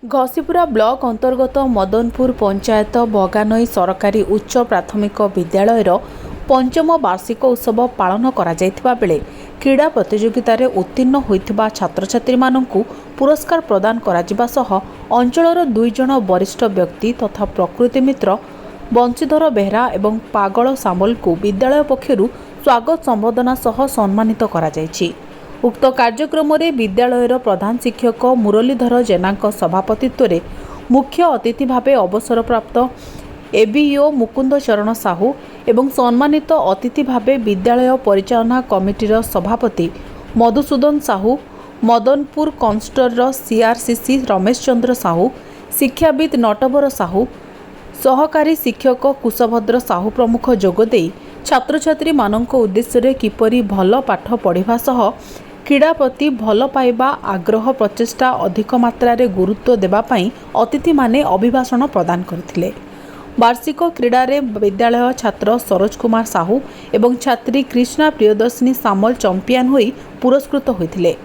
Ghasipura block अंतर्गत मदनपुर पंचायत बगानई सरकारी उच्च प्राथमिक विद्यालयर पंचम वार्षिक उत्सव पालन करा जायतिबा बेले क्रीड़ा प्रतियोगिता रे उत्तीर्ण होइतिबा छात्र छात्री माननकु पुरस्कार प्रदान करा जिबा सह अंचलर 2 जण वरिष्ठ व्यक्ति तथा प्रकृति मित्र बंशीधर बेहरा एवं पागल सामल को विद्यालय पक्षरु स्वागत संबोधना सह सम्मानित करा जायछि। उक्त कार्यक्रम में विद्यालयर प्रधान शिक्षक मुरलीधर जेना सभापतित्व में मुख्य अतिथि भावे अवसरप्राप्त एबीईओ मुकुंद चरण साहू एवं सम्मानित अतिथि भावे विद्यालय परिचालना कमिटीर सभापति मधुसूदन साहू, मदनपुर कन्स्टर सीआरसीसी रमेश चंद्र साहू, शिक्षाविद नटवर साहू, सहकारी शिक्षक कुशभद्र साहू प्रमुख जोगदे छात्र छात्री मानक उद्देश्य किपरि भल पाठ पढ़िबा सह क्रीड़ा प्रति भल पाइबा आग्रह प्रचेष्टा अधिक मात्रा रे गुरुत्व देबा पई अतिथि माने अभिभाषण प्रदान करथिले। वार्षिक क्रीड़ा रे विद्यालय छात्र सरोज कुमार साहू एवं छात्री कृष्णा प्रियदर्शिनी सामल चैंपियन होई पुरस्कृत होइथिले।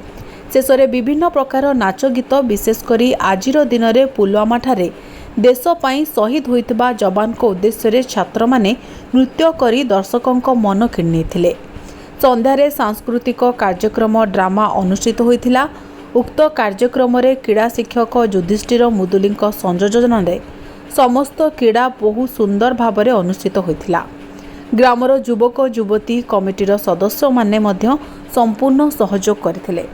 शेषरे विभिन्न प्रकार नाच गीत विशेष करी आजिर दिन रे पुलवामा ठारे देश पई शहीद होइतबा जवान को उद्देश्य रे छात्र माने नृत्य करी दर्शकों को मन किणिथिले। संध्यारे सांस्कृतिक कार्यक्रम ड्रामा अनुष्ठित होइथिला। उक्त कार्यक्रम रे क्रीड़ा शिक्षक युधिष्ठिर मुदुली संयोजन रे समस्त क्रीड़ा बहु सुंदर भाव अनुष्ठित होइथिला। ग्रामर युवक युवती कमिटीर सदस्य माने मध्य संपूर्ण सहयोग करथिले।